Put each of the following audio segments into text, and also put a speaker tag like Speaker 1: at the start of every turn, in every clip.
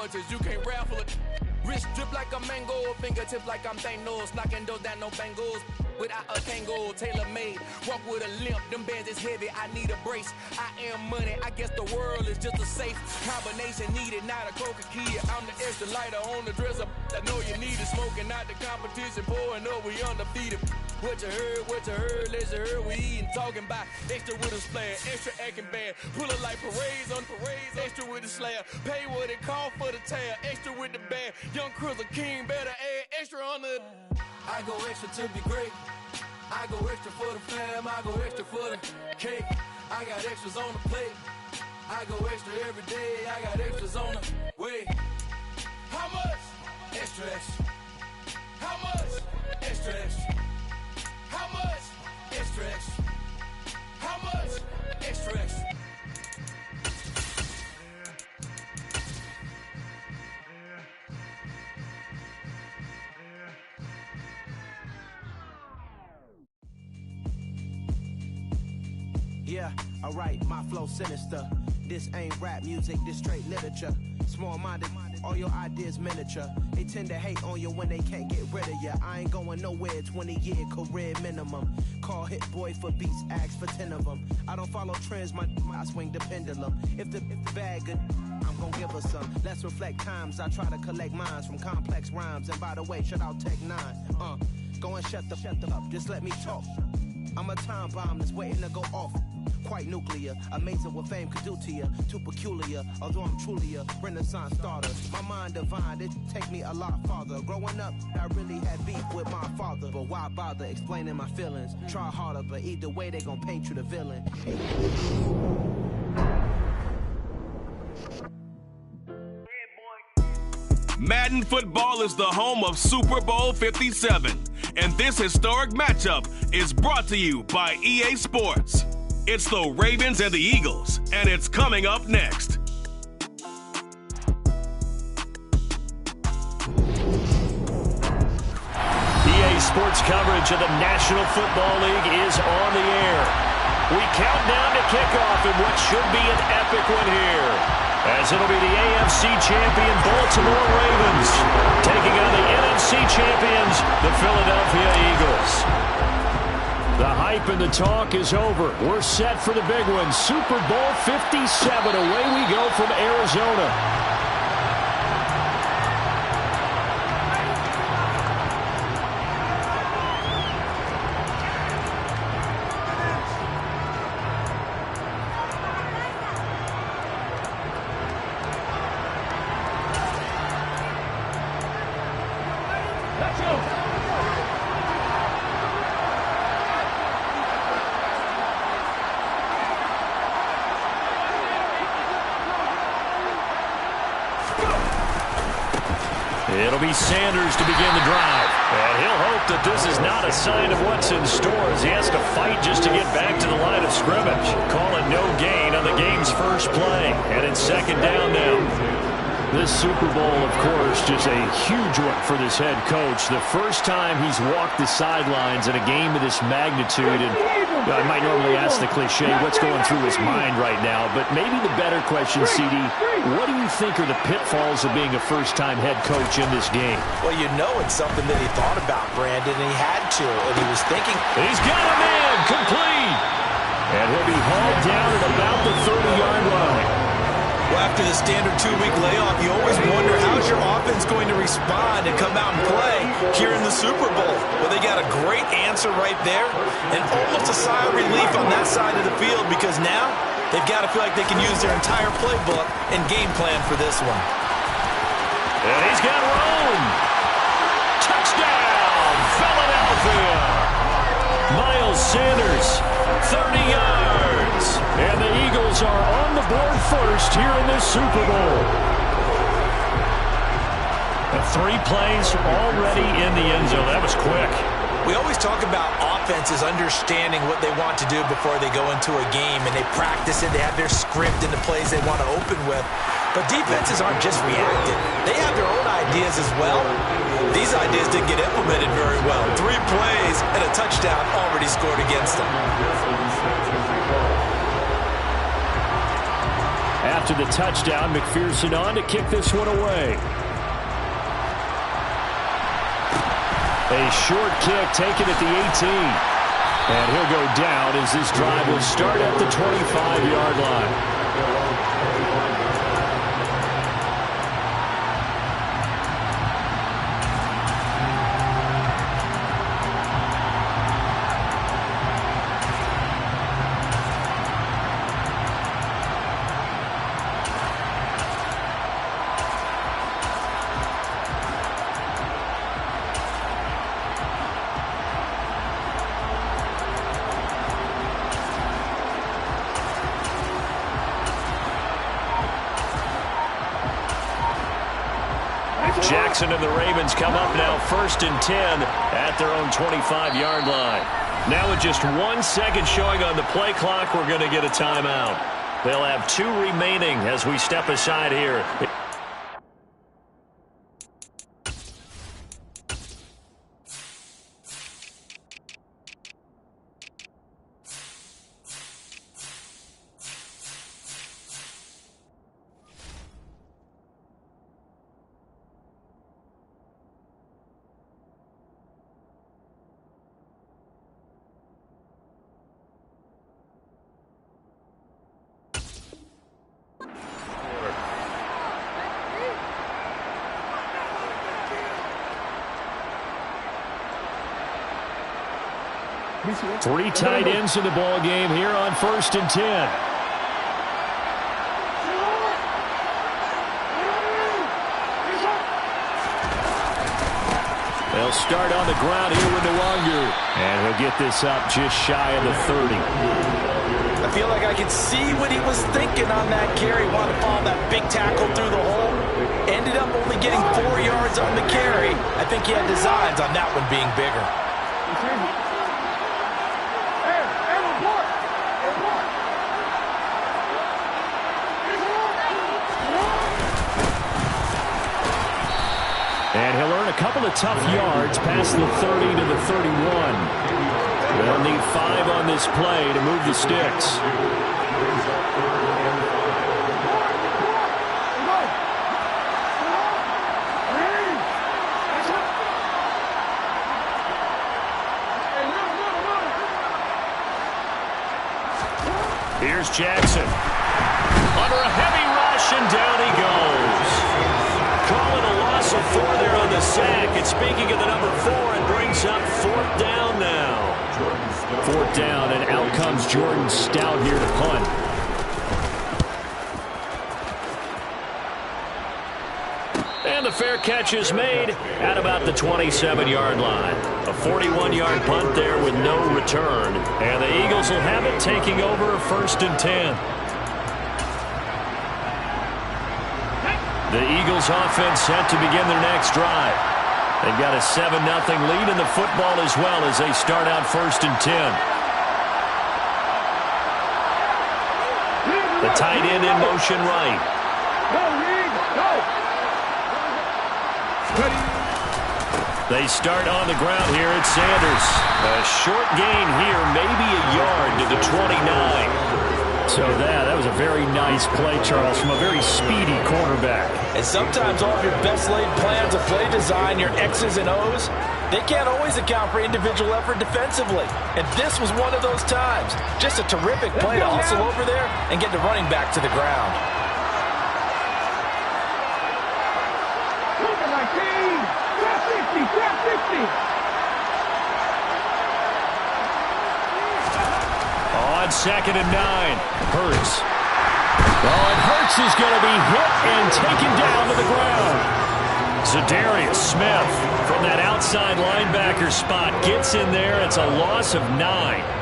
Speaker 1: punches, you can't raffle it. Wrist drip like a mango, fingertips like I'm Thanos, knocking those down no bangles. Without a tango, tailor-made, walk with a limp, them bands is heavy, I need a brace. I am money, I guess the world is just a safe combination needed, not a coca-key. I'm the extra lighter on the dresser, I know you need it, smoking out the competition, pouring up, we undefeated. What you heard, let's you heard, we eating, talking about extra with a splash, extra acting bad, pull it like parades on parades, extra with the slab, pay what it cost for the tab, extra with the bag, young Crizzle King, better add extra on the... I go extra to be great. I go extra for the fam. I go extra for the cake. I got extras on the plate. I go extra every day. I got extras on the way. How much? Extra, extra. How much? Extra, extra. How much? Extra, extra. How much? Extra, extra.
Speaker 2: Yeah, alright, my flow sinister. This ain't rap music, this straight literature. Small-minded, all your ideas miniature. They tend to hate on you when they can't get rid of you. I ain't going nowhere, 20-year career minimum. Call Hit Boy for beats, ask for 10 of them. I don't follow trends, I swing the pendulum. If the bag good, I'm gonna give her some. Let's reflect times, I try to collect minds from complex rhymes. And by the way, shout out Tech 9. Go and shut the up, just let me talk. I'm a time bomb that's waiting to go off. Quite nuclear, amazing what fame could do to you. Too peculiar, although I'm truly a renaissance starter. My mind divine, it take me a lot farther. Growing up, I really had beef with my father. But why bother explaining my feelings? Try harder, but either way they gon' paint you the villain.
Speaker 3: Madden Football is the home of Super Bowl 57. And this historic matchup is brought to you by EA Sports. It's the Ravens and the Eagles, and it's coming up next.
Speaker 4: EA Sports coverage of the National Football League is on the air. We count down to kickoff in what should be an epic one here, as it'll be the AFC champion Baltimore Ravens taking on the NFC champions, the Philadelphia Eagles. The hype and the talk is over. We're set for the big one. Super Bowl 57. Away we go from Arizona. It'll be Sanders to begin the drive. And he'll hope that this is not a sign of what's in store as he has to fight just to get back to the line of scrimmage. Call it no gain on the game's first play. And it's second down now. This Super Bowl, of course, just a huge one for this head coach. The first time he's walked the sidelines in a game of this magnitude. And I might normally ask the cliche, what's going through his mind right now? But maybe the better question, CD, what do you think are the pitfalls of being a first-time head coach in this game?
Speaker 5: Well, you know it's something that he thought about, Brandon, and he had to. And he was thinking.
Speaker 4: He's got a man complete. And he'll be hauled down at about the 30-yard line.
Speaker 5: Well, after the standard 2-week layoff, you always wonder how's your offense going to respond and come out and play here in the Super Bowl. Well, they got a great answer right there and almost a sigh of relief on that side of the field because now they've got to feel like they can use their entire playbook and game plan for this one.
Speaker 4: And he's got room. Touchdown, Philadelphia. Miles Sanders, 30 yards. And the Eagles are on the board first here in this Super Bowl. And 3 plays already in the end zone. That was quick.
Speaker 5: We always talk about offenses understanding what they want to do before they go into a game, and they practice it. They have their script and the plays they want to open with. But defenses aren't just reactive. They have their own ideas as well. These ideas didn't get implemented very well. 3 plays and a touchdown already scored against them.
Speaker 4: At after the touchdown. McPherson on to kick this one away. A short kick taken at the 18. And he'll go down as this drive will start at the 25-yard line. Jackson and the Ravens come up now 1st and 10 at their own 25-yard line. Now with just 1 second showing on the play clock, we're going to get a timeout. They'll have 2 remaining as we step aside here. Three tight ends in the ball game here on 1st and 10. They'll start on the ground here with Nwangu. And he'll get this up just shy of the 30.
Speaker 5: I feel like I can see what he was thinking on that carry. Wanted to follow that big tackle through the hole. Ended up only getting 4 yards on the carry. I think he had designs on that one being bigger.
Speaker 4: And he'll earn a couple of tough yards past the 30 to the 31. They'll need 5 on this play to move the sticks. Here's Jackson. Under a heavy rush, and down he goes. Calling a loss of 4 there on the sack. And speaking of the number 4, it brings up 4th down now. 4th down, and out comes Jordan Stout here to punt. And the fair catch is made at about the 27-yard line. A 41-yard punt there with no return. And the Eagles will have it, taking over 1st and 10. The Eagles offense set to begin their next drive. They've got a 7-0 lead in the football as well as they start out 1st and 10. The tight end in motion right. They start on the ground here at Sanders. A short gain here, maybe a yard to the 29. So that was a very nice play, Charles, from a very speedy cornerback.
Speaker 5: And sometimes all of your best laid plans of play design, your X's and O's, they can't always account for individual effort defensively. And this was one of those times. Just a terrific play to hustle over there and get the running back to the ground.
Speaker 6: Look at my team! 50!
Speaker 4: On 2nd and 9, Hurts. Oh, and Hurts is going to be hit and taken down to the ground. Za'Darius Smith from that outside linebacker spot gets in there. It's a loss of 9.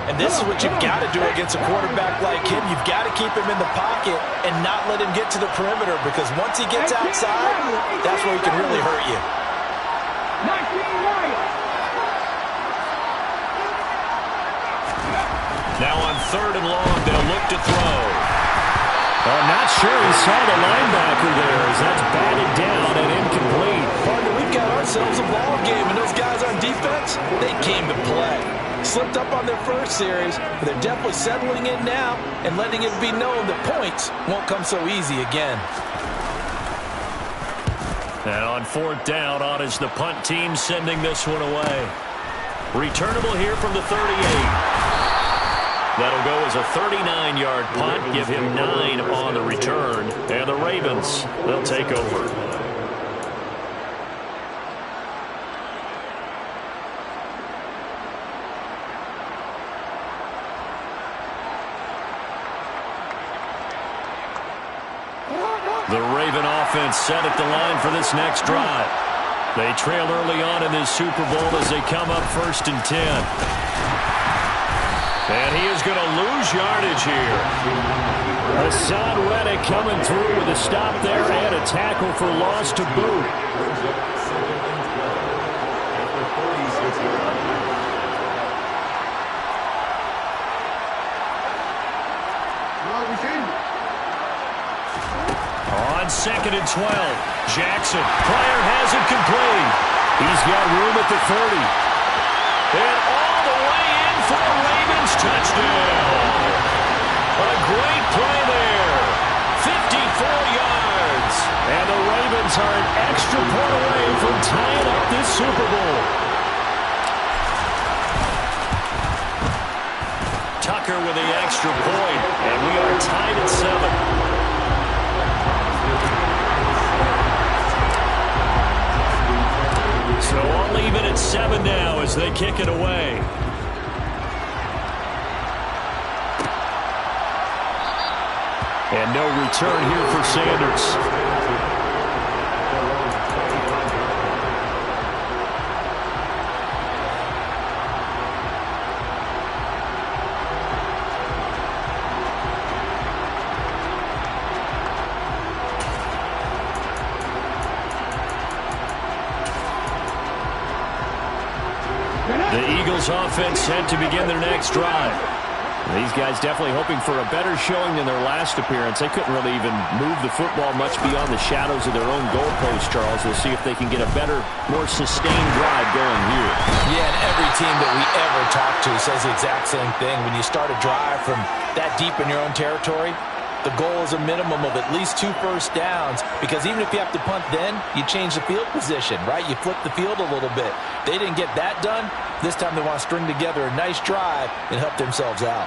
Speaker 5: And this is what you've got to do against a quarterback like him. You've got to keep him in the pocket and not let him get to the perimeter, because once he gets outside, that's where he can really hurt you.
Speaker 6: 19 right.
Speaker 4: Now on 3rd and long, they'll look to throw. I'm not sure he saw the linebacker there as that's batted down and incomplete.
Speaker 5: Partner, we've got ourselves a ball game, and those guys on defense, they came to play. slipped up on their first series, but they're definitely settling in now and letting it be known that points won't come so easy again.
Speaker 4: And on 4th down, on is the punt team sending this one away. Returnable here from the 38. That'll go as a 39-yard punt, give him 9 on the return. And the Ravens, they'll take over. The Raven offense set at the line for this next drive. They trail early on in this Super Bowl as they come up 1st and 10. And he is going to lose yardage here. Hassan Reddick coming through with a stop there and a tackle for loss to boot. On 2nd and 12, Jackson. Pryor has it complete. He's got room at the 30. And all the way in for a Ravens touchdown. A great play there. 54 yards. And the Ravens are an extra point away from tying up this Super Bowl. Tucker with the extra point, and we are tied at 7. So I'll leave it at 7 now as they kick it away. And no return here for Sanders. The Eagles offense set to begin their next drive. These guys definitely hoping for a better showing than their last appearance. They couldn't really even move the football much beyond the shadows of their own goalpost, Charles. We'll see if they can get a better, more sustained drive going here.
Speaker 5: Yeah, and every team that we ever talk to says the exact same thing. When you start a drive from that deep in your own territory, the goal is a minimum of at least 2 first downs, because even if you have to punt then, you change the field position, right? You flip the field a little bit. They didn't get that done. This time they want to string together a nice drive and help themselves out.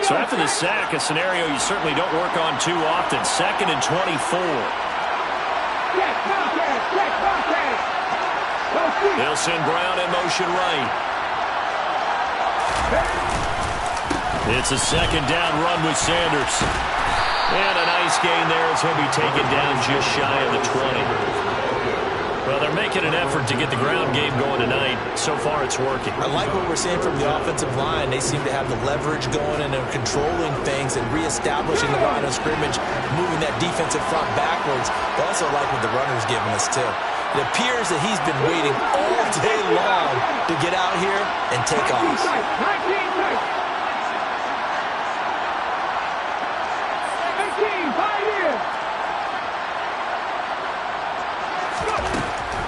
Speaker 4: So after the sack, a scenario you certainly don't work on too often. 2nd and 24. They'll send Brown in motion right. It's a 2nd down run with Sanders. And a nice gain there as he'll be taken down just shy of the 20. Well, they're making an effort to get the ground game going tonight. So far, it's working.
Speaker 5: I like what we're seeing from the offensive line. They seem to have the leverage going and they're controlling things and reestablishing the line of scrimmage, moving that defensive front backwards. But also like what the runner's giving us, too. It appears that he's been waiting all day long to get out here and take off.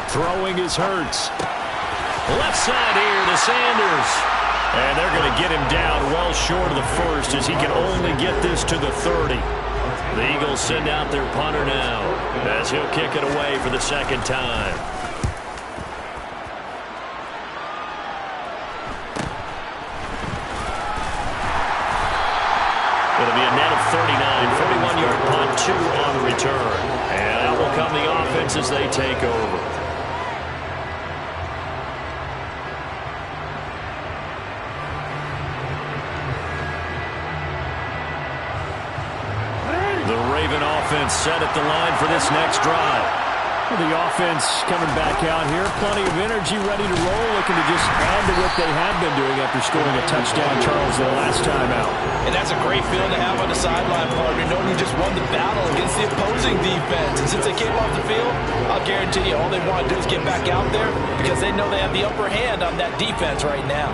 Speaker 4: Throwing is Hurts. Left side here to Sanders. And they're going to get him down well short of the first as he can only get this to the 30. The Eagles send out their punter now as he'll kick it away for the 2nd time. It'll be a net of 39, 41-yard punt, 2 on the return. And out will come the offense as they take over. The Raven offense set at the line for this next drive. The offense coming back out here. Plenty of energy, ready to roll, looking to just add to what they have been doing after scoring a touchdown, Charles, their last time out.
Speaker 5: And that's a great feeling to have on the sideline, partner, knowing you just won the battle against the opposing defense. And since they came off the field, I'll guarantee you all they want to do is get back out there because they know they have the upper hand on that defense right now.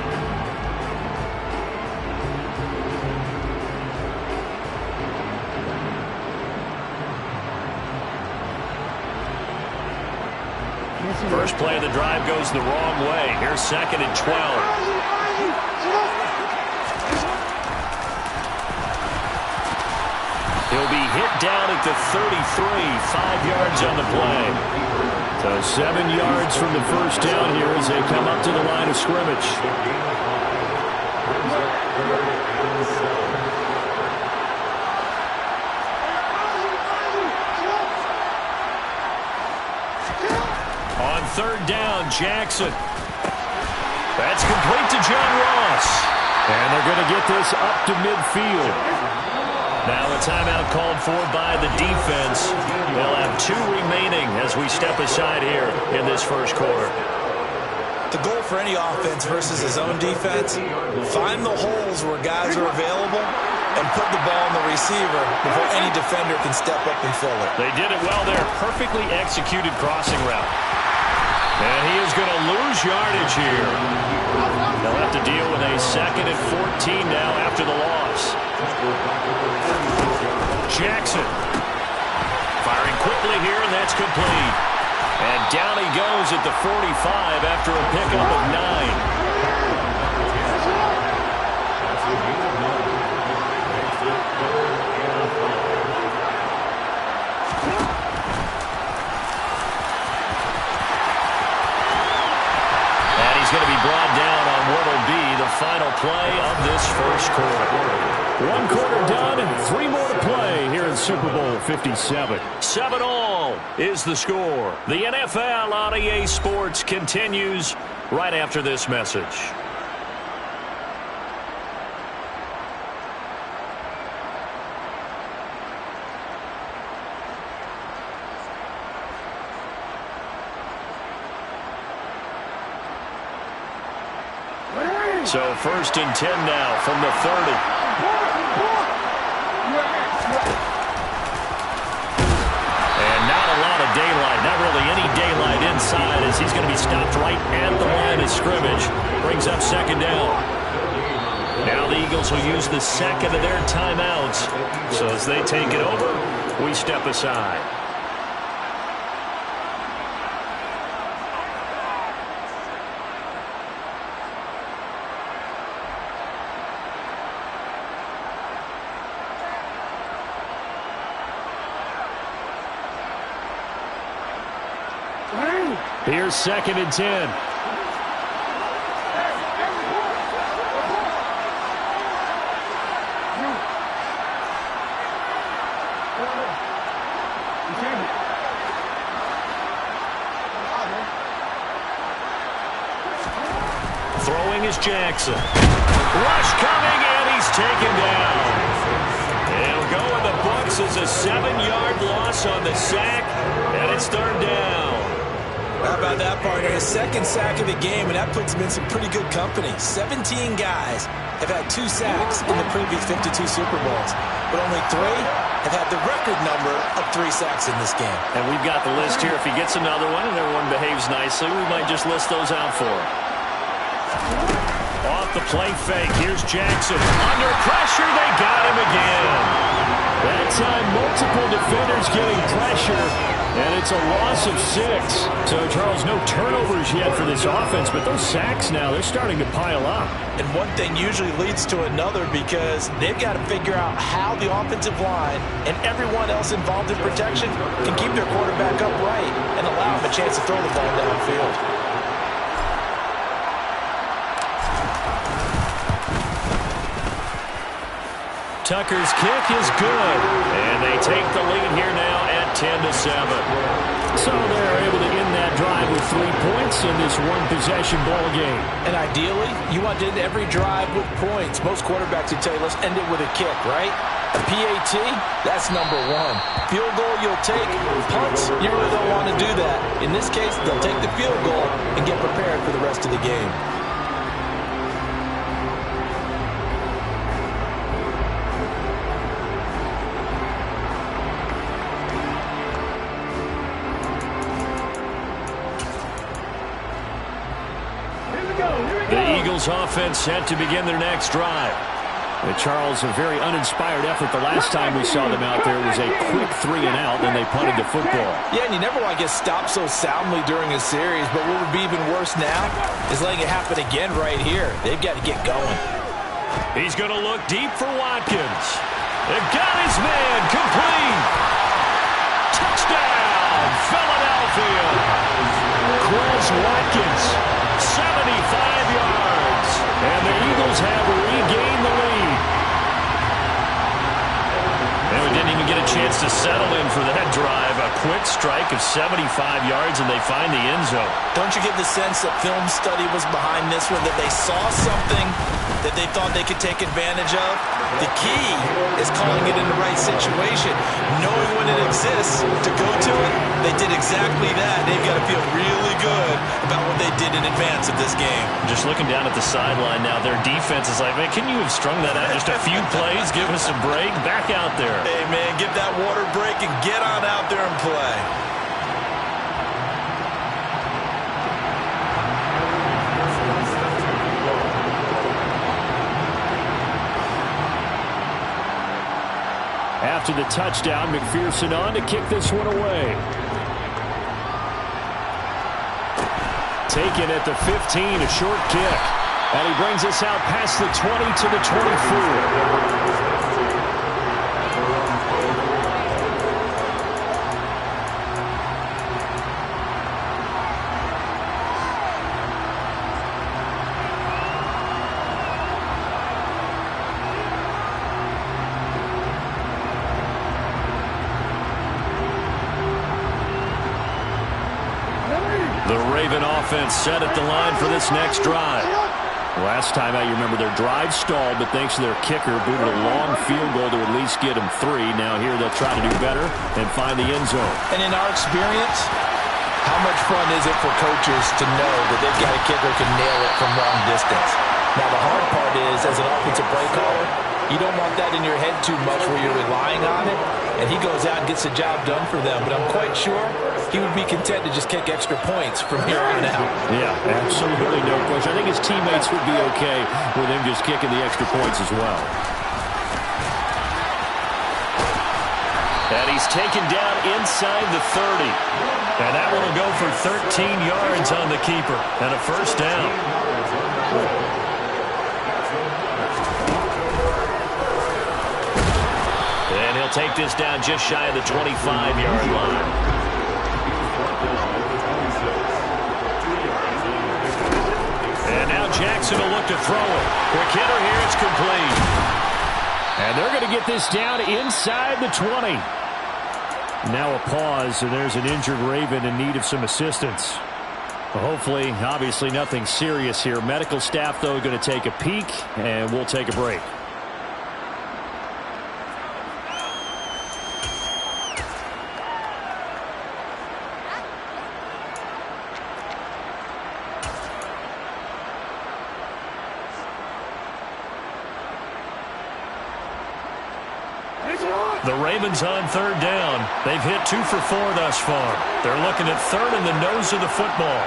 Speaker 4: First play of the drive goes the wrong way. Here's 2nd and 12. He'll be hit down at the 33, 5 yards on the play. So 7 yards from the first down here as they come up to the line of scrimmage. On 3rd down, Jackson. That's complete to John Ross. And they're going to get this up to midfield. Now a timeout called for by the defense. They'll have 2 remaining as we step aside here in this first quarter.
Speaker 5: The goal for any offense versus his own defense, find the holes where guys are available and put the ball in the receiver before any defender can step up and fill it.
Speaker 4: They did it well there. Perfectly executed crossing route. And he is going to lose yardage here. They'll have to deal with a 2nd and 14 now after the loss. Jackson firing quickly here, and that's complete. And down he goes at the 45 after a pickup of 9. And he's going to be brought down on what will be the final play of this first quarter.
Speaker 7: 1 quarter done, and 3 more to play here in Super Bowl 57.
Speaker 4: 7-all is the score. The NFL on EA Sports continues right after this message. So 1st and 10 now from the 30. And not a lot of daylight, not really any daylight inside as he's going to be stopped right at the line of scrimmage. Brings up 2nd down. Now the Eagles will use the 2nd of their timeouts. So as they take it over, we step aside.
Speaker 7: Here's 2nd and 10.
Speaker 4: Throwing is Jackson. Rush coming, and he's taken down. He'll go in the books as a 7-yard loss on the sack, and it's 3rd down.
Speaker 5: How about that, partner? His 2nd sack of the game, and that puts him in some pretty good company. 17 guys have had 2 sacks in the previous 52 Super Bowls, but only 3 have had the record number of 3 sacks in this game.
Speaker 4: And we've got the list here. If he gets another one and everyone behaves nicely, we might just list those out for him. Off the play fake, here's Jackson. Under pressure, they got him again.
Speaker 7: That time, multiple defenders getting pressure, and it's a loss of 6. So, Charles, no turnovers yet for this offense, but those sacks now, they're starting to pile up.
Speaker 5: And one thing usually leads to another because they've got to figure out how the offensive line and everyone else involved in protection can keep their quarterback upright and allow him a chance to throw the ball downfield.
Speaker 4: Tucker's kick is good, and they take the lead here now at 10-7.
Speaker 7: So they're able to end that drive with 3 points in this one-possession ball game.
Speaker 5: And ideally, you want to end every drive with points. Most quarterbacks would tell you, let's end it with a kick, right? A PAT, that's number 1. Field goal you'll take. Punts, you really don't want to do that. In this case, they'll take the field goal and get prepared for the rest of the game.
Speaker 4: The Eagles offense set to begin their next drive.
Speaker 7: Charles, a very uninspired effort. The last time we saw them out there was a quick 3-and-out, then they punted the football.
Speaker 5: Yeah, and you never want to get stopped so soundly during a series, but what would be even worse now is letting it happen again right here. They've got to get going.
Speaker 4: He's going to look deep for Watkins. They've got his man complete. Touchdown, Philadelphia. Quez Watkins, 75 yards. And the Eagles have regained the lead. And we didn't even get a chance to settle in for that drive. A quick strike of 75 yards, and they find the end zone.
Speaker 5: Don't you get the sense that film study was behind this one, that they saw something that they thought they could take advantage of? The key is calling it in the right situation. Knowing when it exists to go to it, they did exactly that. They've got to feel really good about what they did in advance of this game.
Speaker 4: Just looking down at the sideline now, their defense is like, man, can you have strung that out just a few plays? Give us a break. Back out there.
Speaker 5: Hey, man, give that water break and get on out there and play.
Speaker 7: After the touchdown, McPherson on to kick this one away. Taken at the 15, a short kick. And he brings us out past the 20 to the 24. The Raven offense set at the line for this next drive. Last time out, you remember their drive stalled, but thanks to their kicker, booted a long field goal to at least get them 3. Now here they'll try to do better and find the end zone.
Speaker 5: And in our experience, how much fun is it for coaches to know that they've got a kicker who can nail it from long distance? Now the hard part is, as an offensive play caller, you don't want that in your head too much where you're relying on it, and he goes out and gets the job done for them. But I'm quite sure he would be content to just kick extra points from here on out.
Speaker 7: Yeah, absolutely no question. I think his teammates would be okay with him just kicking the extra points as well.
Speaker 4: And he's taken down inside the 30. And that one will go for 13 yards on the keeper and a first down. And he'll take this down just shy of the 25-yard line. And now Jackson will look to throw it. Quick hitter here, it's complete.
Speaker 7: And they're going to get this down inside the 20. Now a pause, and there's an injured Raven in need of some assistance. Hopefully, obviously nothing serious here. Medical staff, though, going to take a peek, and we'll take a break.
Speaker 4: The Ravens on third down. They've hit 2 for 4 thus far. They're looking at third in the nose of the football.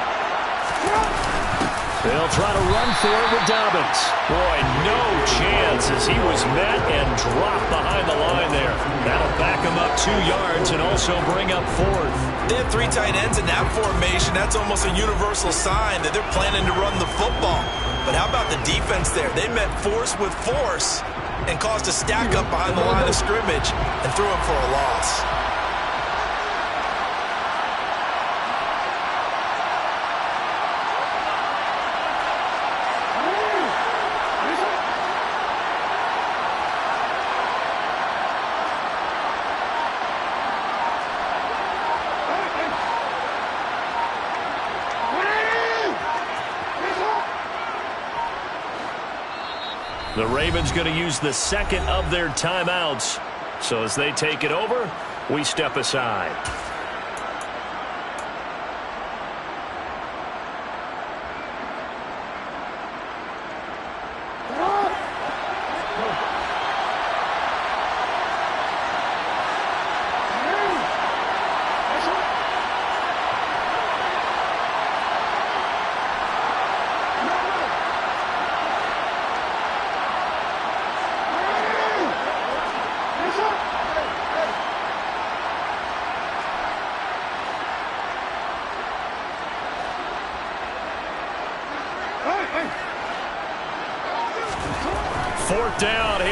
Speaker 7: They'll try to run for it with Dobbins.
Speaker 4: Boy, no chance as he was met and dropped behind the line there. That'll back him up 2 yards and also bring up fourth.
Speaker 5: They have 3 tight ends in that formation. That's almost a universal sign that they're planning to run the football. But how about the defense there? They met force with force and caused a stack up behind the line of scrimmage and threw him for a loss.
Speaker 4: The Ravens going to use the second of their timeouts. So as they take it over, we step aside.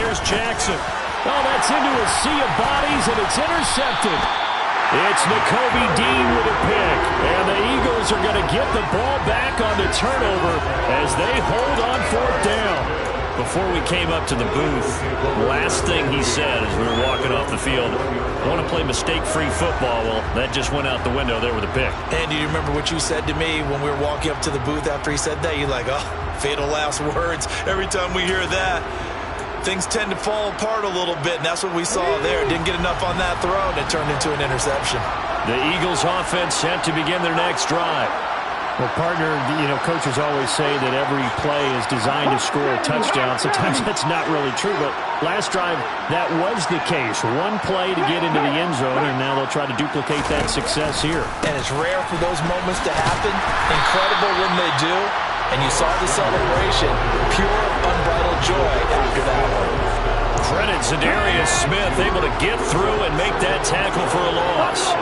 Speaker 7: here's Jackson. Oh, that's into a sea of bodies, and it's intercepted. It's Nakobe Dean with a pick. And the Eagles are going to get the ball back on the turnover as they hold on 4th down. Before we came up to the booth, last thing he said as we were walking off the field, I want to play mistake-free football. Well, that just went out the window there with a pick.
Speaker 5: And do you remember what you said to me when we were walking up to the booth after he said that? You're like, oh, fatal last words. Every time we hear that, things tend to fall apart a little bit, and that's what we saw there. Didn't get enough on that throw, and it turned into an interception.
Speaker 7: The Eagles offense set to begin their next drive. Well, partner, coaches always say that every play is designed to score a touchdown. Sometimes that's not really true, but last drive, that was the case. One play to get into the end zone, and now they'll try to duplicate that success here.
Speaker 5: And it's rare for those moments to happen. Incredible when they do. And you saw the celebration. Pure, unbridled joy after that one.
Speaker 7: Credit Zadarius Smith, able to get through and make that tackle for a loss.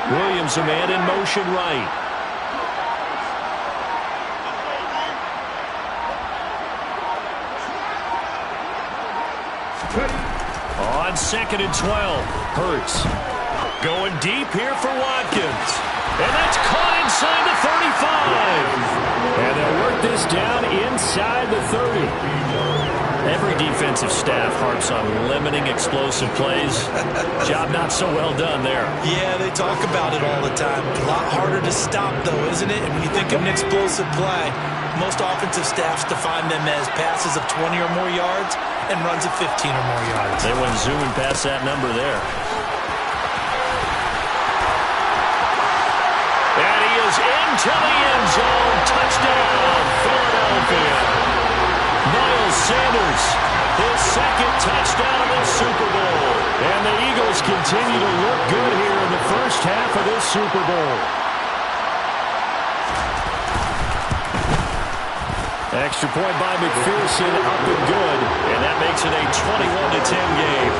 Speaker 7: Williams, a man in motion right. On 2nd and 12, Hurts going deep here for Watkins. And that's caught inside the 35. And they'll work this down inside the 30. Every defensive staff harps on limiting explosive plays. Job not so well done there.
Speaker 5: Yeah, they talk about it all the time. A lot harder to stop, though, isn't it? And when you think of an explosive play, most offensive staffs define them as passes of 20 or more yards and runs of 15 or more yards.
Speaker 7: They went zooming past that number there. And he is into the end zone. Touchdown, Philadelphia. Miles Sanders, his 2nd touchdown of this Super Bowl. And the Eagles continue to look good here in the first half of this Super Bowl. Extra point by McPherson, up and good. And that makes it a 21-10 game.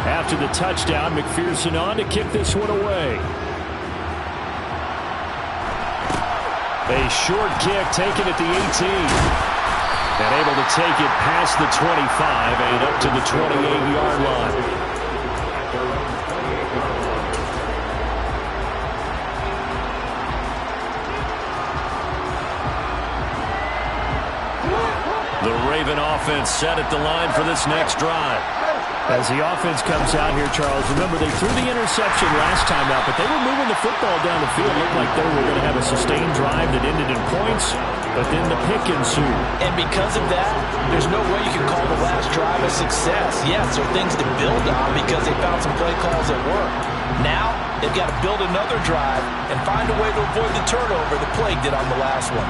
Speaker 7: After the touchdown, McPherson on to kick this one away. A short kick taken at the 18. And able to take it past the 25 and up to the 28-yard line. The Raven offense set at the line for this next drive. As the offense comes out here, Charles, remember they threw the interception last time out, but they were moving the football down the field. It looked like they were going to have a sustained drive that ended in points, but then the pick ensued.
Speaker 5: And because of that, there's no way you can call the last drive a success. Yes, there are things to build on because they found some play calls that work. Now, they've got to build another drive and find a way to avoid the turnover the Plague did on the last one.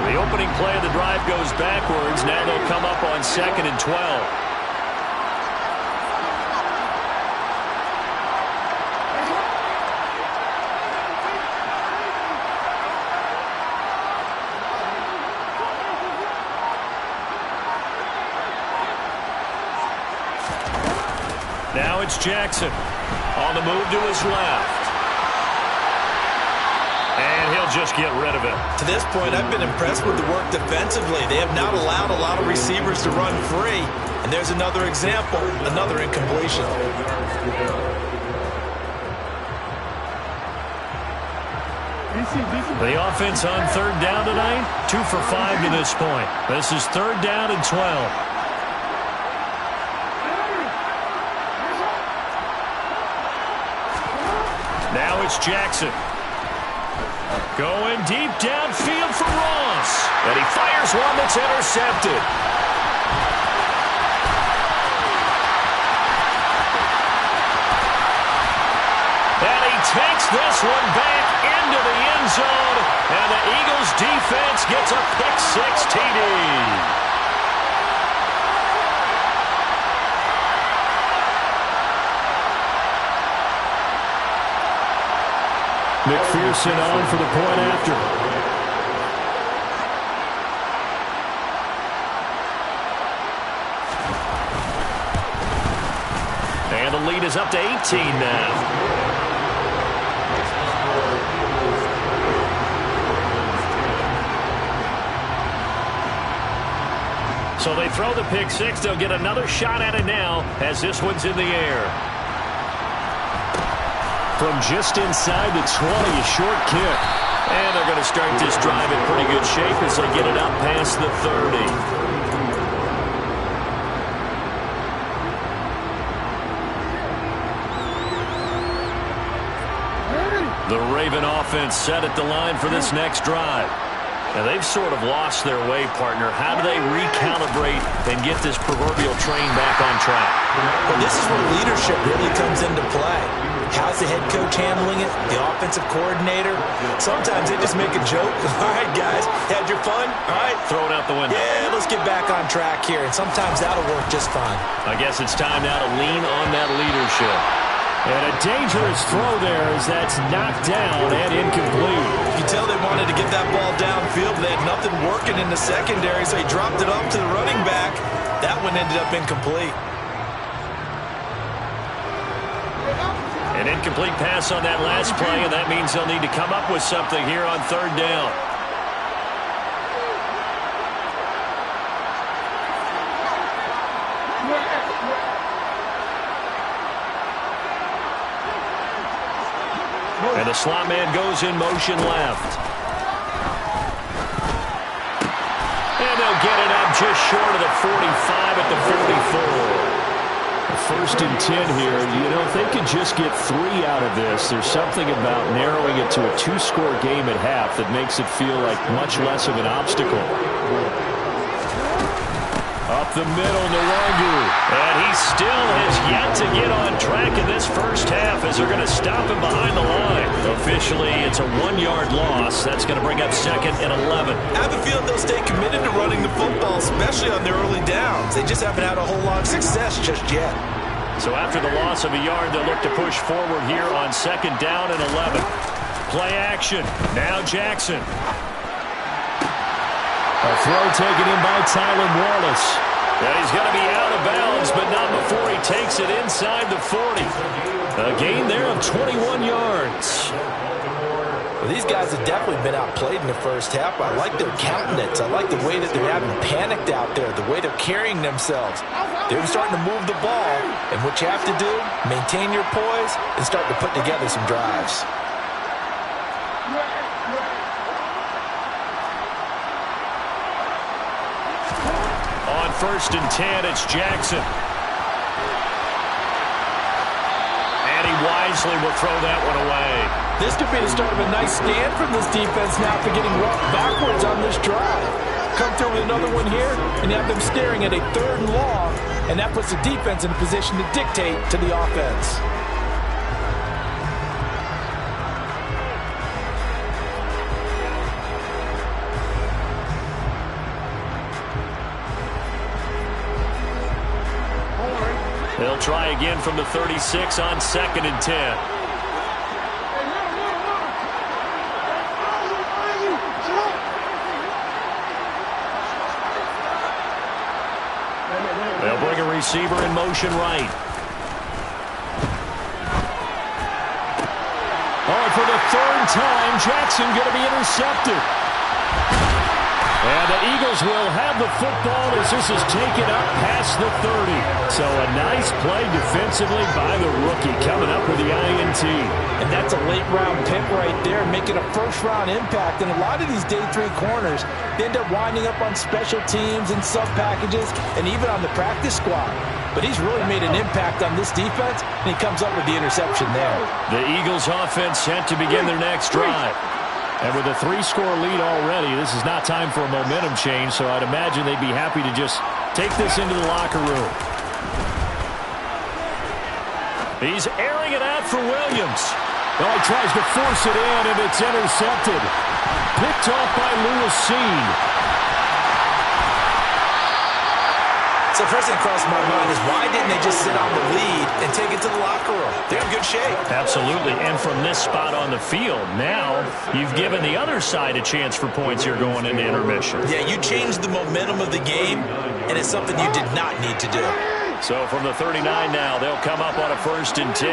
Speaker 7: The opening play of the drive goes backwards. Now they'll come up on 2nd and 12. Now it's Jackson on the move to his left. And he'll just get rid of it.
Speaker 5: To this point, I've been impressed with the work defensively. They have not allowed a lot of receivers to run free. And there's another example, another incompletion.
Speaker 7: The offense on 3rd down tonight, 2 for 5 to this point. This is 3rd down and 12. Now it's Jackson. Going deep downfield for Ross. And he fires one that's intercepted. And he takes this one back into the end zone. And the Eagles defense gets a pick-6 TD. McPherson on for the point after. And the lead is up to 18 now. So they throw the pick six. They'll get another shot at it now as this one's in the air. From just inside the 20, a short kick. And they're going to start this drive in pretty good shape as they get it up past the 30. The Raven offense set at the line for this next drive. Now, they've sort of lost their way, partner. How do they recalibrate and get this proverbial train back on track?
Speaker 5: Well, this is where leadership really comes into play. How's the head coach handling it? The offensive coordinator? Sometimes they just make a joke. All right, guys, had your fun? All right.
Speaker 7: Throw it out the window.
Speaker 5: Yeah, let's get back on track here. And sometimes that'll work just fine.
Speaker 7: I guess it's time now to lean on that leadership. And a dangerous throw there as that's knocked down and incomplete.
Speaker 5: You tell they wanted to get that ball downfield, but they had nothing working in the secondary, so he dropped it off to the running back. That one ended up incomplete.
Speaker 7: An incomplete pass on that last play, and that means they'll need to come up with something here on third down. And the slot man goes in motion left. And they'll get it up just short of the 45 at the 44. First and 10 here. You know, if they could just get 3 out of this, there's something about narrowing it to a 2-score game at half that makes it feel like much less of an obstacle. Up the middle, Nwangu. And he still has yet to get on track in this first half as they're going to stop him behind the line. Officially, it's a 1-yard loss. That's going to bring up second and 11.
Speaker 5: I have a feeling they'll stay committed to running the football, especially on their early downs. They just haven't had a whole lot of success just yet.
Speaker 7: So after the loss of a yard, they'll look to push forward here on second down and 11. Play action. Now Jackson. A throw taken in by Tylan Wallace. And he's going to be out of bounds, but not before he takes it inside the 40. A gain there of 21 yards.
Speaker 5: Well, these guys have definitely been outplayed in the first half. I like their countenance. I like the way that they're having panicked out there, the way they're carrying themselves. They're starting to move the ball, and what you have to do, maintain your poise and start to put together some drives.
Speaker 7: On first and 10, it's Jackson. And he wisely will throw that one away.
Speaker 5: This could be the start of a nice stand from this defense now for getting rocked backwards on this drive. Come through with another one here, and you have them staring at a 3rd and long, and that puts the defense in a position to dictate to the offense.
Speaker 7: They'll try again from the 36 on second and 10. They'll bring a receiver in motion right. Oh, for the 3rd time, Jackson going to be intercepted. And the Eagles will have the football as this is taken up past the 30. So a nice play defensively by the rookie coming up with the INT.
Speaker 5: And that's a late-round pick right there, making a first-round impact. And a lot of these day 3 corners, they end up winding up on special teams and sub-packages and even on the practice squad. But he's really made an impact on this defense, and he comes up with the interception there.
Speaker 7: The Eagles offense set to begin their next drive. And with a 3-score lead already, this is not time for a momentum change, so I'd imagine they'd be happy to just take this into the locker room. He's airing it out for Williams. Well, he tries to force it in, and it's intercepted. Picked off by Lewis Cine.
Speaker 5: So the first thing that crosses my mind is why didn't they just sit on the lead and take it to the locker room? They're in good shape.
Speaker 4: Absolutely. And from this spot on the field, now you've given the other side a chance for points here going into intermission.
Speaker 5: Yeah, you changed the momentum of the game, and it's something you did not need to do.
Speaker 4: So from the 39 now, they'll come up on a 1st and 10.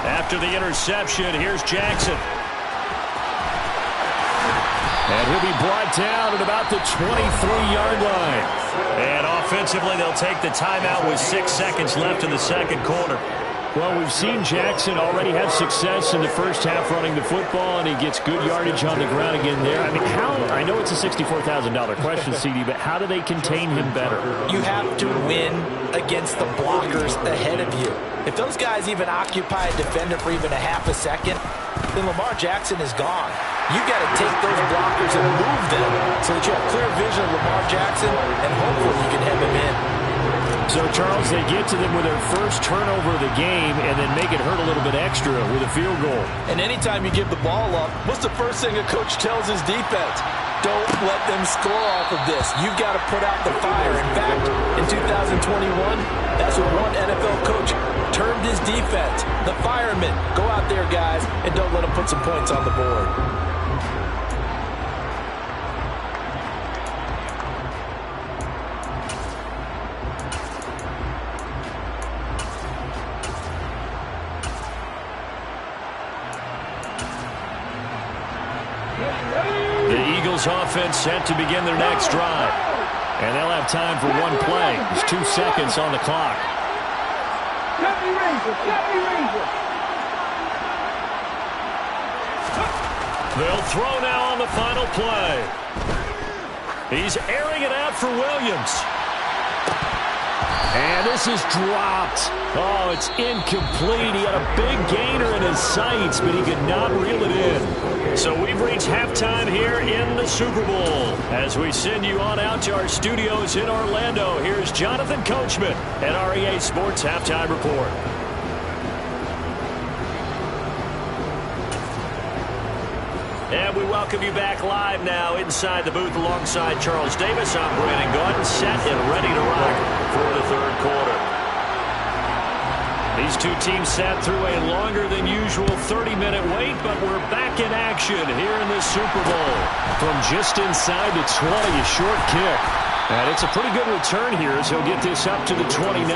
Speaker 4: After the interception, here's Jackson. And he'll be brought down at about the 23-yard line. And offensively, they'll take the timeout with 6 seconds left in the second quarter.
Speaker 7: Well, we've seen Jackson already have success in the first half running the football, and he gets good yardage on the ground again there. I mean, I know it's a $64,000 question, CD, but how do they contain him better?
Speaker 5: You have to win against the blockers ahead of you. If those guys even occupy a defender for even a half a second, then Lamar Jackson is gone. You got to take those blockers and move them so that you have clear vision of Lamar Jackson, and hopefully you can hem him in.
Speaker 7: So, Charles, they get to them with their first turnover of the game and then make it hurt a little bit extra with a field goal.
Speaker 5: And anytime you give the ball up, what's the first thing a coach tells his defense? Don't let them score off of this. You've got to put out the fire. In fact, in 2021, that's what one NFL coach termed his defense. The firemen. Go out there, guys, and don't let them put some points on the board.
Speaker 7: Offense set to begin their next drive. And they'll have time for one play. There's 2 seconds on the clock.
Speaker 4: They'll throw now on the final play. He's airing it out for Williams.
Speaker 7: And this is dropped. Oh, it's incomplete. He had a big gainer in his sights, but he could not reel it in.
Speaker 4: So we've reached halftime here in the Super Bowl. As we send you on out to our studios in Orlando, here's Jonathan Coachman at our EA Sports Halftime Report. And we welcome you back live now inside the booth alongside Charles Davis. I'm Brandon Gaudin, set and ready to rock for the third quarter. These two teams sat through a longer than usual 30-minute wait, but we're back in action here in the Super Bowl.
Speaker 7: From just inside the 20, a short kick. And it's a pretty good return here as he'll get this up to the 29.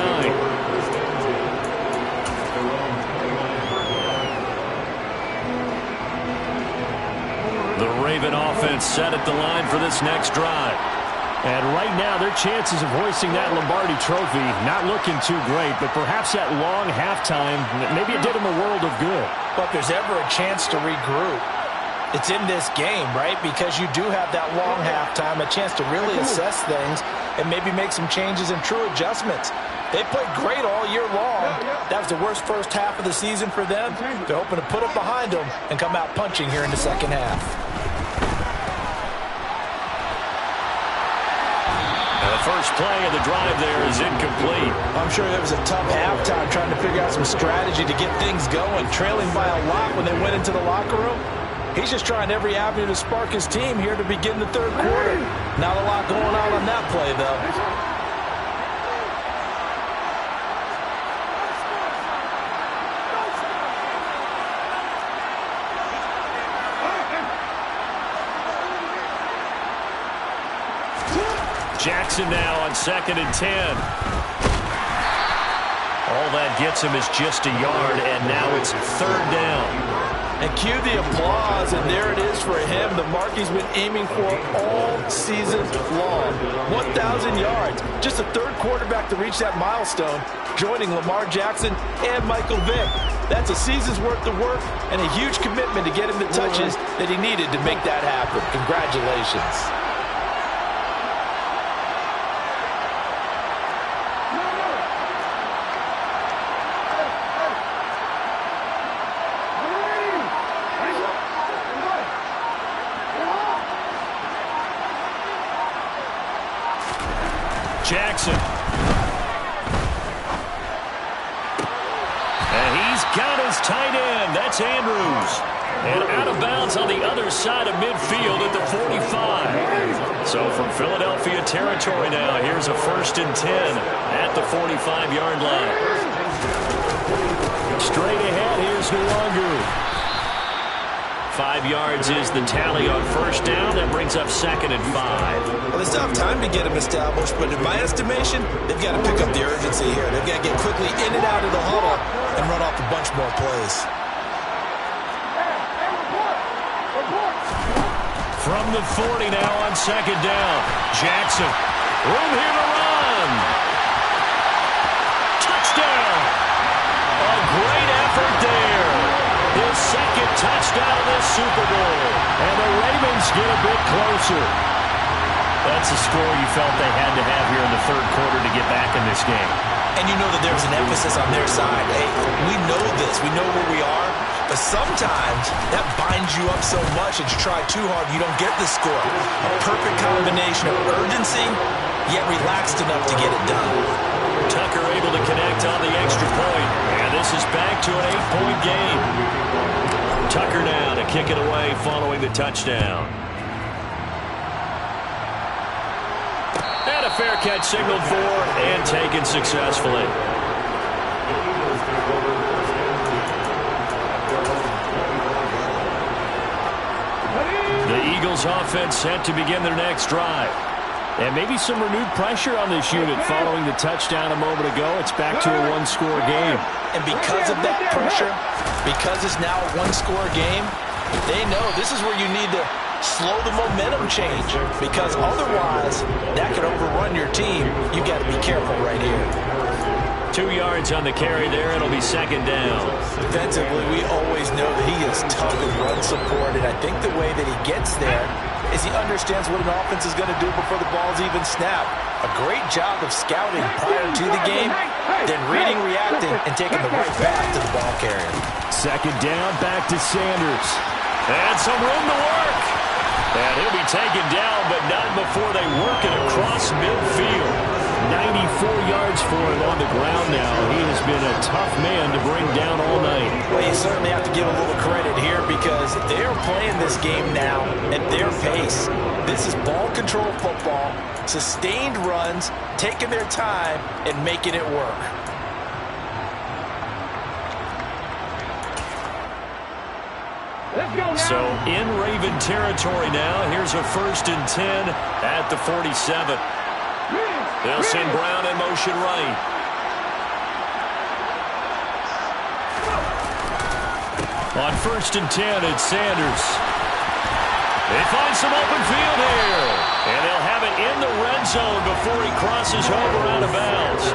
Speaker 4: The Raven offense set at the line for this next drive.
Speaker 7: And right now, their chances of hoisting that Lombardi trophy not looking too great, but perhaps that long halftime, maybe it did them a world of good.
Speaker 5: But if there's ever a chance to regroup, it's in this game, right? Because you do have that long halftime, a chance to really assess things and maybe make some changes and true adjustments. They played great all year long. That was the worst first half of the season for them. They're hoping to put it behind them and come out punching here in the second half.
Speaker 4: The first play of the drive there is incomplete.
Speaker 5: I'm sure there was a tough halftime trying to figure out some strategy to get things going, trailing by a lot when they went into the locker room. He's just trying every avenue to spark his team here to begin the third quarter. Not a lot going on that play, though.
Speaker 4: Jackson now on 2nd and 10. All that gets him is just a yard, and now it's 3rd down.
Speaker 5: And cue the applause, and there it is for him. The mark he's been aiming for all season long. 1,000 yards. Just the third quarterback to reach that milestone, joining Lamar Jackson and Michael Vick. That's a season's worth of work and a huge commitment to get him the touches that he needed to make that happen. Congratulations.
Speaker 4: Jackson. And he's got his tight end. That's It's Andrews. And out of bounds on the other side of midfield at the 45. So from Philadelphia territory now, here's a 1st and 10 at the 45-yard line. Straight ahead, here's Nwangwu. 5 yards is the tally on 1st down. That brings up 2nd and 5.
Speaker 5: Well, they still have time to get him established, but in my estimation, they've got to pick up the urgency here. They've got to get quickly in and out of the huddle and run off a bunch more plays.
Speaker 4: From the 40 now on 2nd down. Jackson. Room here to run. Touchdown. A great effort there. His 2nd touchdown of this Super Bowl. And the Ravens get a bit closer. That's a score you felt they had to have here in the 3rd quarter to get back in this game.
Speaker 5: And you know that there's an emphasis on their side. Hey, we know this. We know where we are. But sometimes that binds you up so much that you try too hard, you don't get the score. A perfect combination of urgency, yet relaxed enough to get it done.
Speaker 4: Tucker able to connect on the extra point. And this is back to an 8-point game. Tucker now to kick it away following the touchdown. And a fair catch signaled for and taken successfully. The Eagles offense set to begin their next drive. And maybe some renewed pressure on this unit following the touchdown a moment ago. It's back to a 1-score game.
Speaker 5: And because of that pressure, because it's now a 1-score game, they know this is where you need to slow the momentum change. Because otherwise, that could overrun your team. You got to be careful right here.
Speaker 4: 2 yards on the carry there. It'll be 2nd down.
Speaker 5: Defensively, we always know that he is tough in run support. And I think the way that he gets there is he understands what an offense is going to do before the ball's even snapped. A great job of scouting prior to the game, then reading, reacting, and taking the right path to the ball carrier.
Speaker 4: 2nd down, back to Sanders. And some room to work. And he'll be taken down, but not before they work it across midfield. 94 yards for him on the ground now. He has been a tough man to bring down all night.
Speaker 5: Well, you certainly have to give a little credit here because they're playing this game now at their pace. This is ball control football, sustained runs, taking their time, and making it work.
Speaker 4: So in Raven territory now, here's a 1st and 10 at the 47. They'll send Brown in motion right. On 1st and 10, it's Sanders. They find some open field here. And they'll have it in the red zone before he crosses over out of bounds.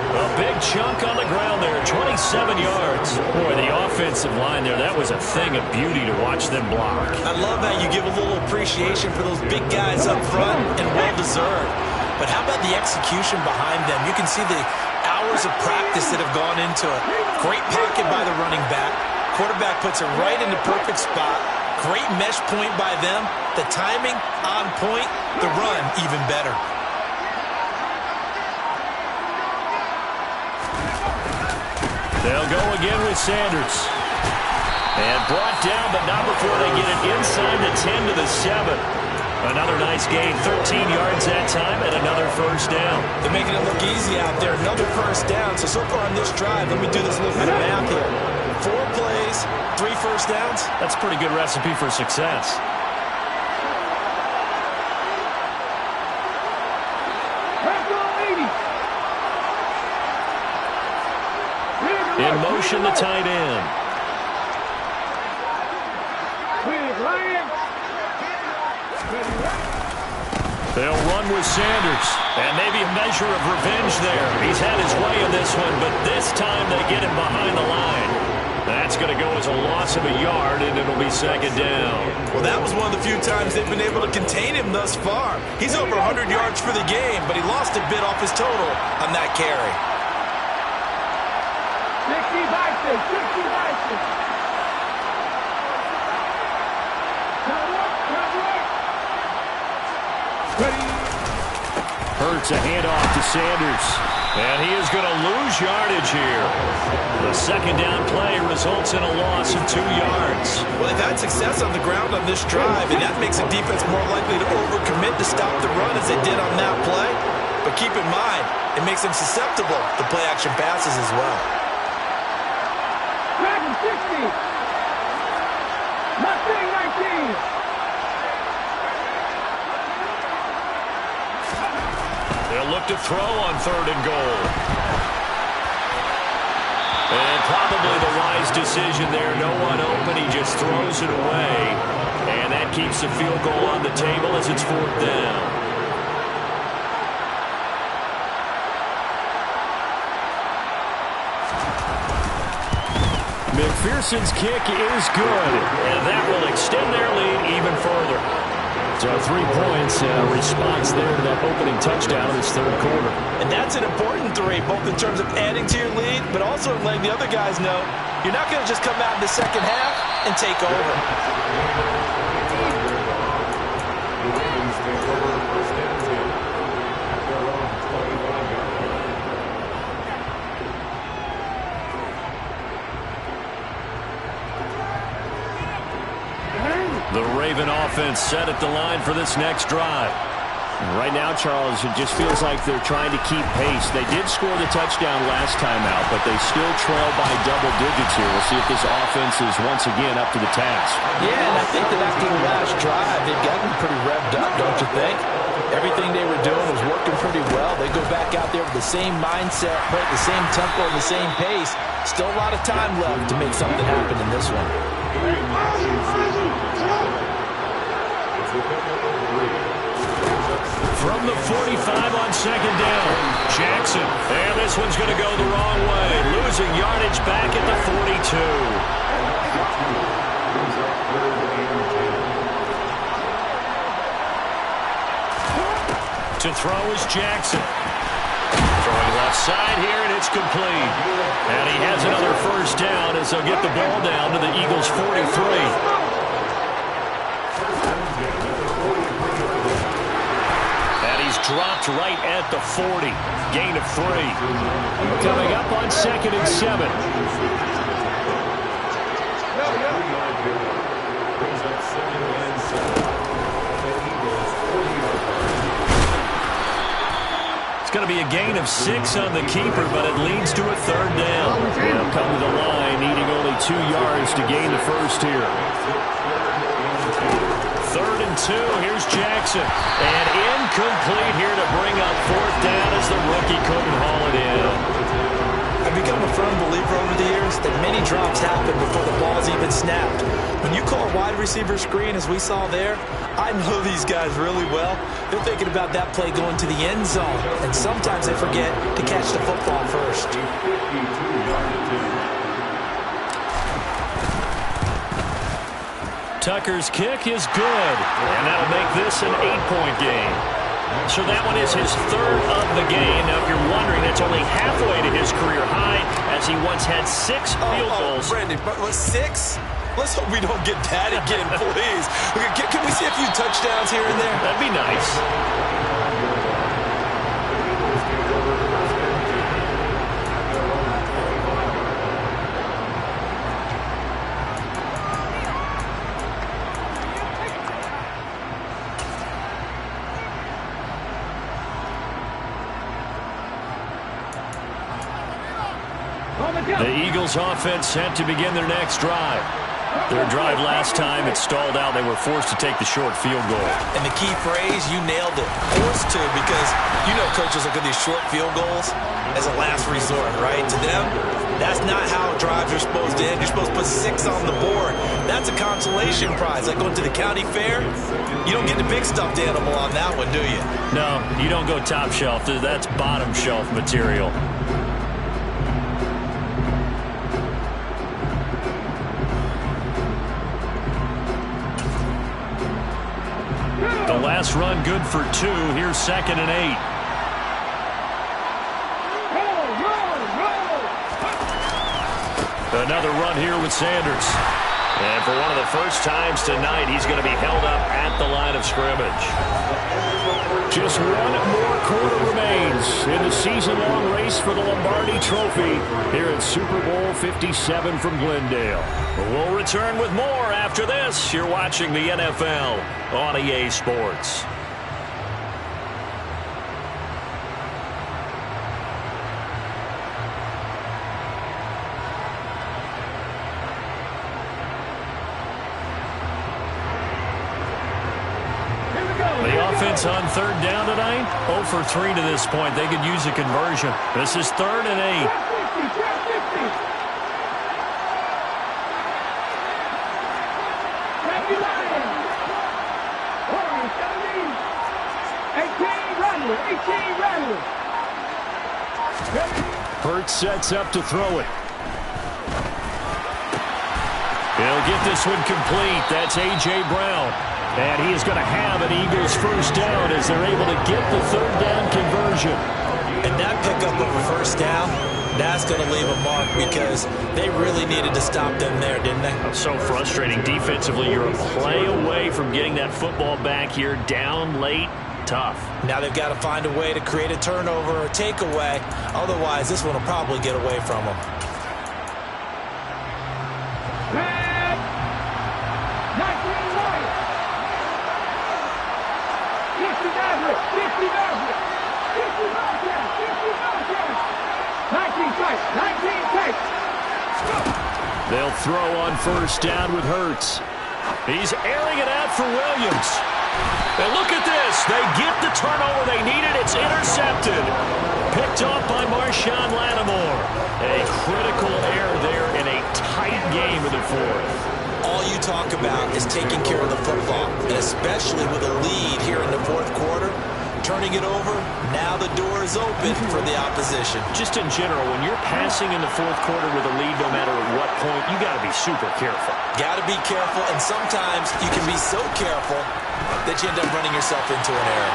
Speaker 4: A big chunk on the ground there, 27 yards. Boy, the offensive line there, that was a thing of beauty to watch them block.
Speaker 5: I love how you give a little appreciation for those big guys up front, and well-deserved. But how about the execution behind them? You can see the hours of practice that have gone into it. Great pocket by the running back. Quarterback puts it right in the perfect spot. Great mesh point by them. The timing on point. The run even better.
Speaker 4: They'll go again with Sanders. And brought down, but not before they get it inside the 10 to the 7. Another nice gain, 13 yards that time, and another 1st down.
Speaker 5: They're making it look easy out there. Another 1st down. So far on this drive, let me do this little bit of math here. 4 plays, 3 1st downs.
Speaker 4: That's a pretty good recipe for success. In motion, the tight end. They'll run with Sanders. And maybe a measure of revenge there. He's had his way in this one, but this time they get him behind the line. That's going to go as a loss of a yard, and it'll be 2nd down.
Speaker 5: Well, that was one of the few times they've been able to contain him thus far. He's over 100 yards for the game, but he lost a bit off his total on that carry.
Speaker 6: 60-60.
Speaker 4: Hurts a handoff to Sanders. And he is going to lose yardage here. The second down play results in a loss of 2 yards.
Speaker 5: Well, they've had success on the ground on this drive, and that makes a defense more likely to overcommit to stop the run as they did on that play. But keep in mind, it makes them susceptible to play-action passes as well.
Speaker 6: 60. Mustang 19.
Speaker 4: They'll look to throw on 3rd and goal. And probably the wise decision there. No one open. He just throws it away. And that keeps the field goal on the table as it's 4th down. McPherson's kick is good, and that will extend their lead even further.
Speaker 7: So 3 points, response there to that opening touchdown in this 3rd quarter.
Speaker 5: And that's an important 3, both in terms of adding to your lead, but also in letting the other guys know you're not going to just come out in the second half and take over.
Speaker 4: The Raven offense set at the line for this next drive.
Speaker 7: Right now, Charles, it just feels like they're trying to keep pace. They did score the touchdown last time out, but they still trail by double digits here. We'll see if this offense is once again up to the task.
Speaker 5: Yeah, and I think that after the last drive, they've gotten pretty revved up, don't you think? Everything they were doing was working pretty well. They go back out there with the same mindset, play at the same tempo and the same pace. Still a lot of time left to make something happen in this one.
Speaker 4: From the 45 on 2nd down, Jackson. And this one's going to go the wrong way. Losing yardage back at the 42. To throw is Jackson. Throwing left side here, and it's complete. And he has another 1st down as they'll get the ball down to the Eagles' 43. Dropped right at the 40. Gain of 3.
Speaker 7: Coming up on 2nd and 7.
Speaker 4: It's going to be a gain of 6 on the keeper, but it leads to a 3rd down.
Speaker 7: They'll come to the line, needing only 2 yards to gain the 1st here.
Speaker 4: 3rd and 2. Here's Jackson. And incomplete here to bring up 4th down as the rookie couldn't haul it in.
Speaker 5: I've become a firm believer over the years that many drops happen before the ball's even snapped. When you call a wide receiver screen, as we saw there, I know these guys really well. They're thinking about that play going to the end zone, and sometimes they forget to catch the football first.
Speaker 4: Tucker's kick is good, and that'll make this an 8-point game. So that one is his 3rd of the game. Now, if you're wondering, that's only halfway to his career high, as he once had 6 field goals.
Speaker 5: Brandon, but 6? Let's hope we don't get that again, please. Can we see a few touchdowns here and there?
Speaker 4: That'd be nice. The Eagles offense set to begin their next drive. Their drive last time, it stalled out. They were forced to take the short field goal.
Speaker 5: And the key phrase, you nailed it. Forced to, because you know coaches look at these short field goals as a last resort, right? To them, that's not how drives are supposed to end. You're supposed to put 6 on the board. That's a consolation prize. Like going to the county fair, you don't get the big stuffed animal on that one, do you?
Speaker 4: No, you don't go top shelf. That's bottom shelf material. The last run good for 2. Here's 2nd and 8. Another run here with Sanders. And for one of the first times tonight, he's going to be held up at the line of scrimmage.
Speaker 7: Just one more quarter remains in the season-long race for the Lombardi Trophy here at Super Bowl 57 from Glendale.
Speaker 4: We'll return with more after this. You're watching the NFL on EA Sports.
Speaker 7: On third down tonight, 0 for 3 to this point. They could use a conversion. This is 3rd and 8. Hurts sets up to throw it. He'll get this one complete. That's A.J. Brown. And he is going to have an Eagles first down as they're able to get the third down conversion.
Speaker 5: And that pickup of a first down, that's going to leave a mark because they really needed to stop them there, didn't they?
Speaker 4: So frustrating defensively. You're a play away from getting that football back here, down late, tough.
Speaker 5: Now they've got to find a way to create a turnover or takeaway. Otherwise, this one will probably get away from them.
Speaker 7: They'll throw on first down with Hurts. He's airing it out for Williams. And look at this. They get the turnover they needed. It's intercepted. Picked off by Marshawn Lattimore. A critical error there in a tight game in the fourth.
Speaker 5: All you talk about is taking care of the football, and especially with a lead here in the fourth quarter. Turning it over, now the door is open for the opposition.
Speaker 4: Just in general, when you're passing in the fourth quarter with a lead, no matter at what point, you got to be super careful.
Speaker 5: Got to be careful, and sometimes you can be so careful that you end up running yourself into an error.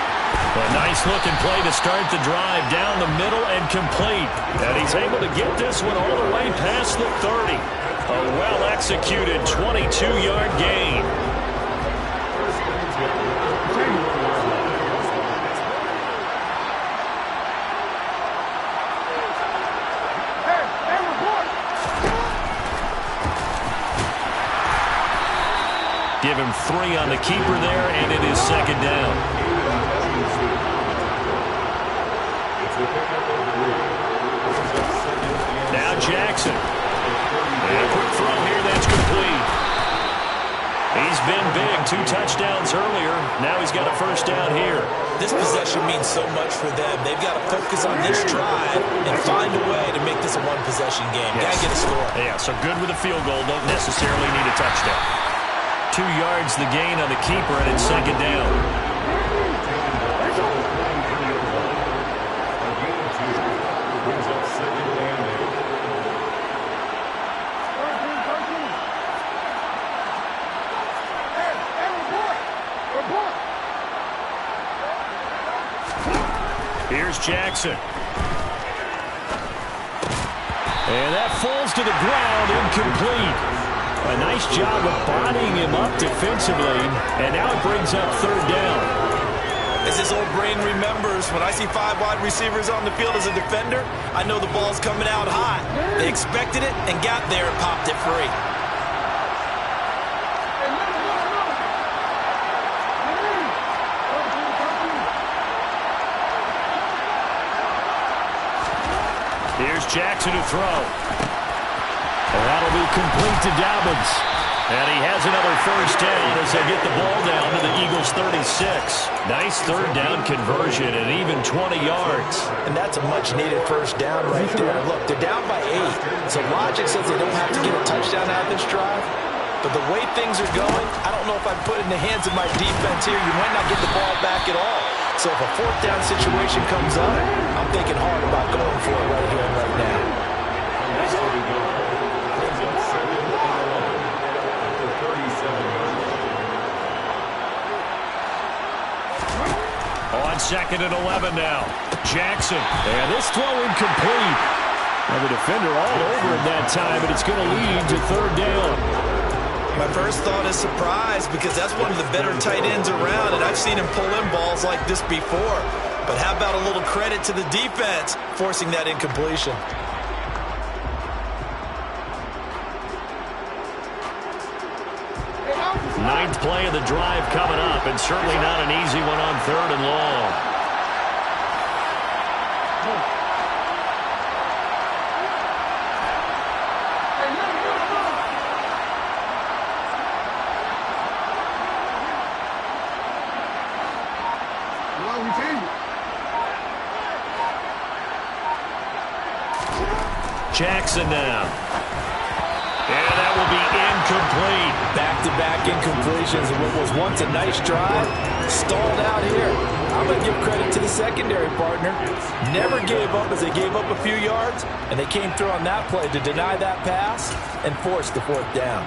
Speaker 7: A nice-looking play to start the drive down the middle and complete. And he's able to get this one all the way past the 30. A well-executed 22-yard gain. Give him 3 on the keeper there, and it is second down. Now Jackson. And a quick throw here that's complete. He's been big, 2 touchdowns earlier. Now he's got a first down here.
Speaker 5: This possession means so much for them. They've got to focus on this drive and find a way to make this a one-possession game.
Speaker 4: Yes.
Speaker 5: Got to get a score.
Speaker 4: Yeah, so good with a field goal. Don't necessarily need a touchdown.
Speaker 7: 2 yards the gain on the keeper, and it's second down. Here's Jackson. And that falls to the ground, incomplete. A nice job of bodying him up defensively, and now it brings up third down.
Speaker 5: As his old brain remembers, when I see 5 wide receivers on the field as a defender, I know the ball's coming out high. They expected it and got there and popped it free.
Speaker 7: Here's Jackson to throw. And that'll be complete to Dobbins. And he has another first down as they get the ball down to the Eagles' 36. Nice third down conversion and even 20 yards.
Speaker 5: And that's a much-needed first down right there. Look, they're down by 8. So logic says they don't have to get a touchdown out of this drive. But the way things are going, I don't know if I'd put it in the hands of my defense here. You might not get the ball back at all. So if a fourth down situation comes up, I'm thinking hard about going for it right here and right now.
Speaker 7: On second and 11 now. Jackson. And this throw incomplete. And the defender all over him that time, and it's going to lead to third down.
Speaker 5: My first thought is surprise, because that's one of the better tight ends around, and I've seen him pull in balls like this before. But how about a little credit to the defense forcing that incompletion?
Speaker 4: Ninth play of the drive coming up, and certainly not an easy one on 3rd and long. Jackson now. And that will be incomplete.
Speaker 5: Back-to-back incompletions, and what was once a nice drive stalled out here. I'm going to give credit to the secondary partner. Never gave up as they gave up a few yards, and they came through on that play to deny that pass and force the 4th down.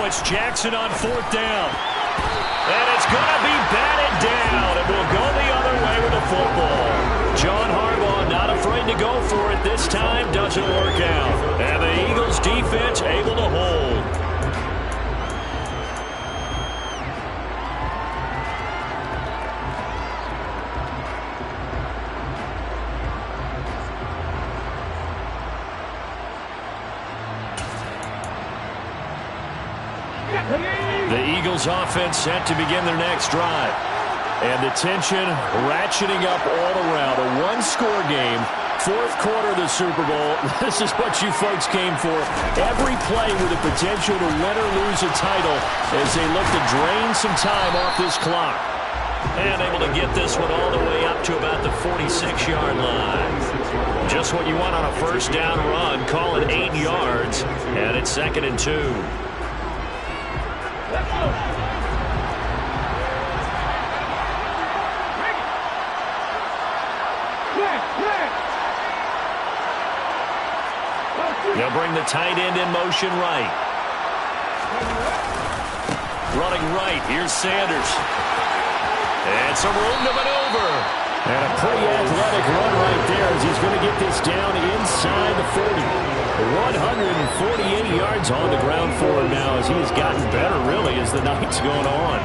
Speaker 4: It's Jackson on 4th down. And it's going to be batted down. And we'll go the other way with the football. John Harbaugh not afraid to go for it this time. Doesn't work out. And the Eagles defense able to hold. The Eagles offense set to begin their next drive. And the tension ratcheting up all around. A one-score game, 4th quarter of the Super Bowl. This is what you folks came for. Every play with the potential to win or lose a title as they look to drain some time off this clock. And able to get this one all the way up to about the 46-yard line. Just what you want on a 1st down run. Call it 8 yards. And it's 2nd and 2. They'll bring the tight end in motion right. Running right, here's Sanders. And some room to maneuver. And a pretty athletic run right there as he's going to get this down inside the 40. 148 yards on the ground for him now as he has gotten better, really, as the night's going on.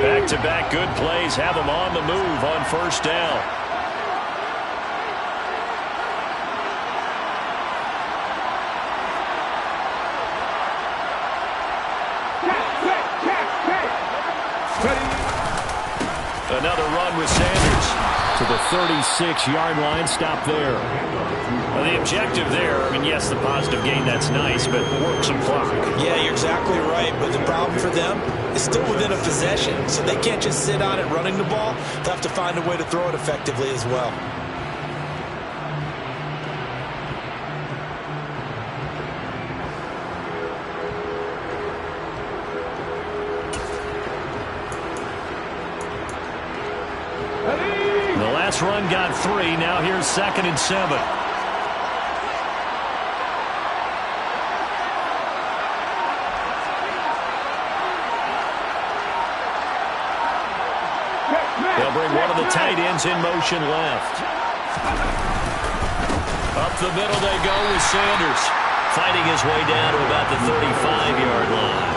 Speaker 4: Back-to-back good plays have him on the move on 1st down. Another run with Sanders to the 36-yard line. Stop there. Well, the objective there, I mean, yes, the positive gain, that's nice, but work some clock.
Speaker 5: Yeah, you're exactly right, but the problem for them is still within a possession, so they can't just sit on it running the ball. They'll have to find a way to throw it effectively as well.
Speaker 4: Last run got 3. Now here's 2nd and 7. They'll bring one of the tight ends in motion left. Up the middle they go with Sanders. Fighting his way down to about the 35-yard line.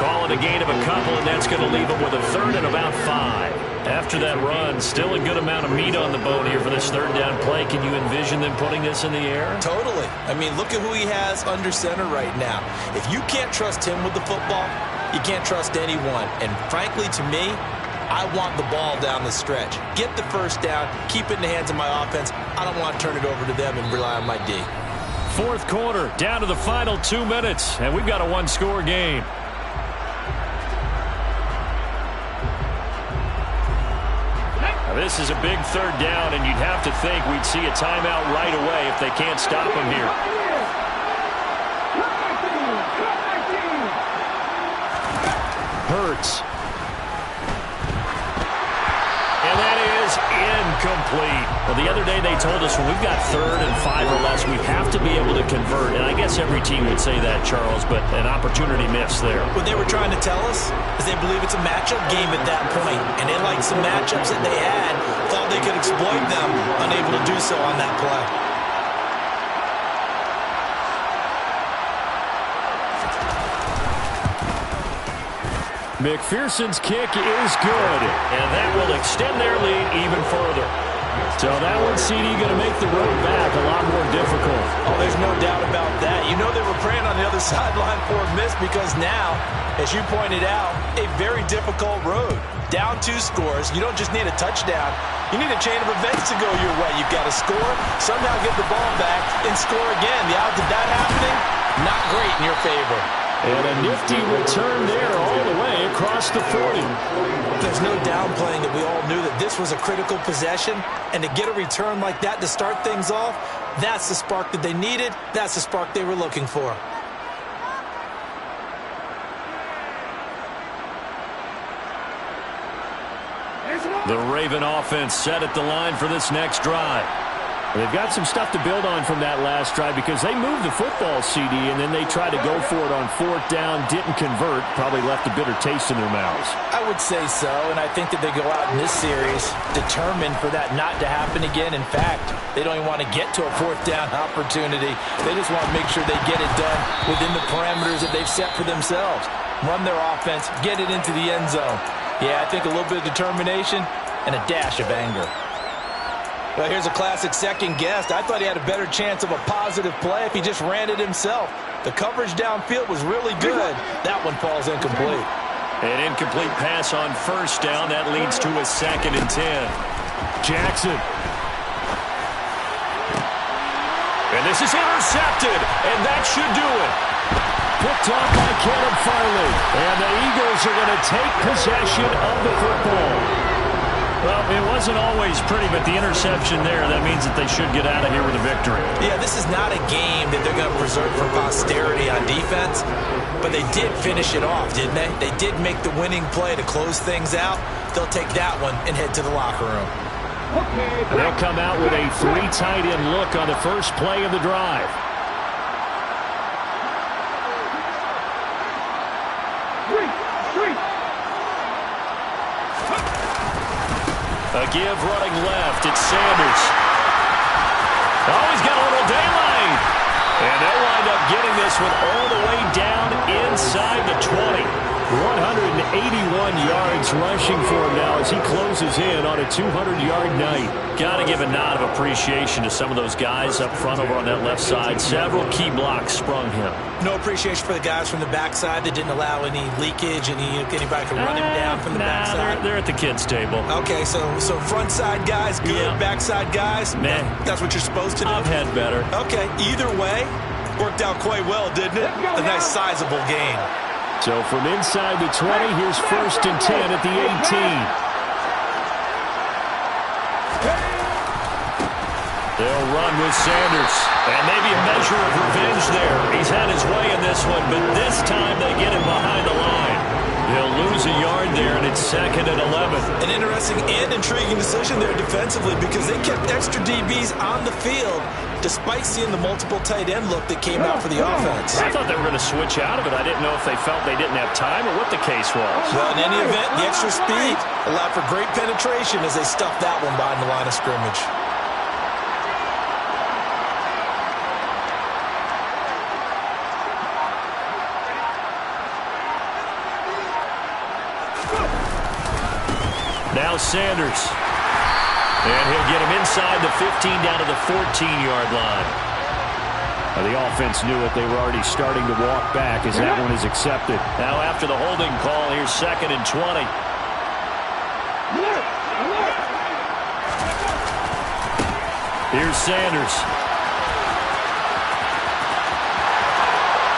Speaker 4: Call it a gain of a couple, and that's going to leave him with a 3rd and about 5. After that run, still a good amount of meat on the bone here for this 3rd down play. Can you envision them putting this in the air?
Speaker 5: Totally. I mean, look at who he has under center right now. If you can't trust him with the football, you can't trust anyone. And frankly, to me, I want the ball down the stretch. Get the 1st down, keep it in the hands of my offense. I don't want to turn it over to them and rely on my D.
Speaker 4: 4th quarter, down to the final 2 minutes, and we've got a one-score game.
Speaker 7: This is a big third down, and you'd have to think we'd see a timeout right away if they can't stop him here. Hurts. And that is incomplete. Well, the other day they told us when we've got 3rd and 5 or less, we have to be able to convert. And I guess every team would say that, Charles, but an opportunity missed there.
Speaker 5: What they were trying to tell us is they believe it's a matchup game at that point. And they liked some matchups that they had, thought they could exploit them, unable to do so on that play.
Speaker 7: McPherson's kick is good, and that will extend their lead even further. So that one, CD, going to make the road back a lot more difficult.
Speaker 5: Oh, there's no doubt about that. You know they were praying on the other sideline for a miss because now, as you pointed out, a very difficult road. Down 2 scores. You don't just need a touchdown. You need a chain of events to go your way. You've got to score, somehow get the ball back, and score again. The odds of that happening, not great in your favor.
Speaker 7: And a nifty return there all the way across the 40.
Speaker 5: There's no downplaying that we all knew that this was a critical possession, and to get a return like that to start things off, that's the spark that they needed. That's the spark they were looking for.
Speaker 7: The Raven offense set at the line for this next drive. They've got some stuff to build on from that last drive because they moved the football, CD, and then they tried to go for it on 4th down, didn't convert, probably left a bitter taste in their mouths.
Speaker 5: I would say so, and I think that they go out in this series determined for that not to happen again. In fact, they don't even want to get to a 4th down opportunity. They just want to make sure they get it done within the parameters that they've set for themselves. Run their offense, get it into the end zone. Yeah, I think a little bit of determination and a dash of anger. Well, here's a classic second guess. I thought he had a better chance of a positive play if he just ran it himself. The coverage downfield was really good. That one falls incomplete.
Speaker 7: An incomplete pass on 1st down. That leads to a 2nd and 10. Jackson. And this is intercepted, and that should do it. Picked off by Caleb Farley. And the Eagles are going to take possession of the football. Well, it wasn't always pretty, but the interception there, that means that they should get out of here with a victory.
Speaker 5: Yeah, this is not a game that they're going to preserve for posterity on defense, but they did finish it off, didn't they? They did make the winning play to close things out. They'll take that one and head to the locker room.
Speaker 7: They'll come out with a 3 tight end look on the first play of the drive. A give running left. It's Sanders. Oh, he's got a little daylight. And they'll wind up getting this one all the way down inside the 20. 181 yards rushing for him now as he closes in on a 200-yard night. Got to give a nod of appreciation to some of those guys up front over on that left side. Several key blocks sprung him.
Speaker 5: No appreciation for the guys from the backside that didn't allow any leakage, anybody could run him down from the backside.
Speaker 7: They're at the kids' table.
Speaker 5: Okay, so front side guys, good. Yeah. Backside guys,
Speaker 7: man,
Speaker 5: that's what you're supposed to do.
Speaker 7: I've had better.
Speaker 5: Okay, either way, worked out quite well, didn't it? A nice sizable gain.
Speaker 7: So from inside the 20, here's 1st and 10 at the 18. They'll run with Sanders. And maybe a measure of revenge there. He's had his way in this one, but this time they get him behind the line. They'll lose a yard there, and it's 2nd and 11.
Speaker 5: An interesting and intriguing decision there defensively because they kept extra DBs on the field despite seeing the multiple tight end look that came out for the offense.
Speaker 7: I thought they were going to switch out of it. I didn't know if they felt they didn't have time or what the case was.
Speaker 5: Well, in any event, the extra speed allowed for great penetration as they stuffed that one behind the line of scrimmage.
Speaker 7: Now Sanders. And he'll get him inside the 15 down to the 14-yard line. The offense knew it. They were already starting to walk back as that one is accepted. Now after the holding call, here's 2nd and 20. Here's Sanders.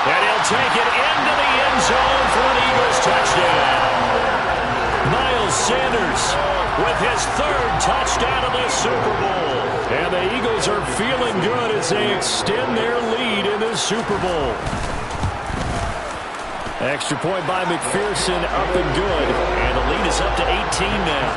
Speaker 7: And he'll take it into the end zone for an Eagles touchdown. Miles Sanders
Speaker 4: with his third touchdown of the Super Bowl. And the Eagles are feeling good as they extend their lead in the Super Bowl. Extra point by McPherson, up and good. And the lead is up to 18 now.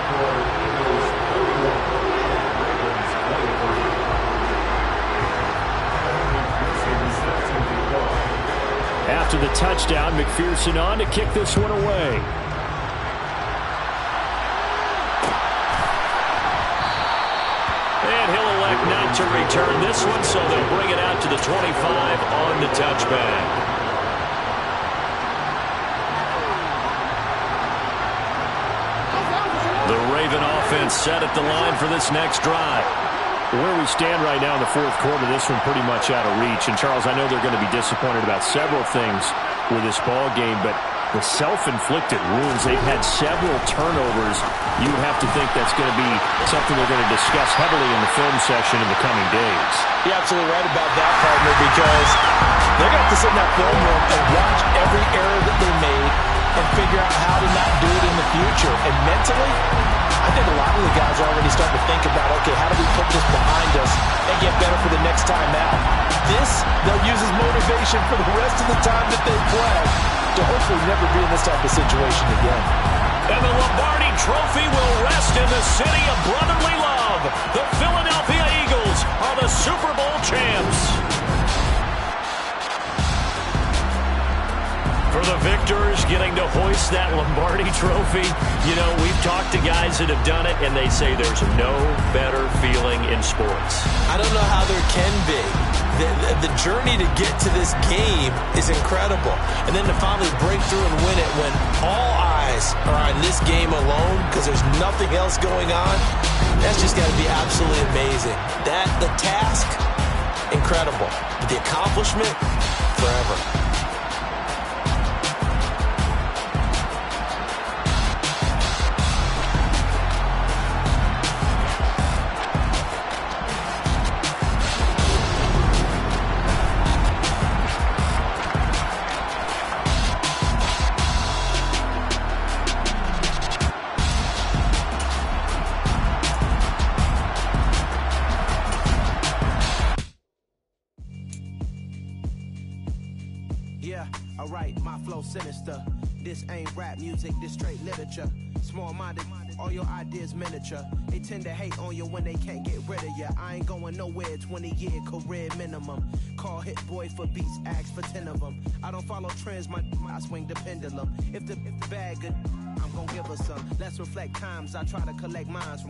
Speaker 4: After the touchdown, McPherson on to kick this one away. And he'll elect not to return this one, so they'll bring it out to the 25 on the touchback. The Raven offense set at the line for this next drive. Where we stand right now in the fourth quarter, this one pretty much out of reach. And, Charles, I know they're going to be disappointed about several things with this ball game, but the self-inflicted wounds, they've had several turnovers. You would have to think that's going to be something they're going to discuss heavily in the film session in the coming days.
Speaker 5: You're absolutely right about that, partner, because they're going to have to sit in that film room and watch every error that they made and figure out how to not do it in the future. And mentally, I think a lot of the guys are already starting to think about, okay, how do we put this behind us and get better for the next time out? This, they'll use as motivation for the rest of the time that they play to hopefully never be in this type of situation again.
Speaker 4: And the Lombardi Trophy will rest in the city of brotherly love. The Philadelphia Eagles are the Super Bowl champs. For the victors getting to hoist that Lombardi Trophy, you know, we've talked to guys that have done it, and they say there's no better feeling in sports.
Speaker 5: I don't know how there can be. The journey to get to this game is incredible. And then to finally break through and win it when all eyes are on this game alone because there's nothing else going on, that's just got to be absolutely amazing. The task, incredible. But the accomplishment, forever.
Speaker 2: Sinister. This ain't rap music, this straight literature. Small-minded, all your ideas miniature. They tend to hate on you when they can't get rid of you. I ain't going nowhere, 20-year career minimum. Call Hit Boy for beats, ask for 10 of them. I don't follow trends, I swing the pendulum. If the bag good, I'm gonna give her some. Let's reflect times, I try to collect mines from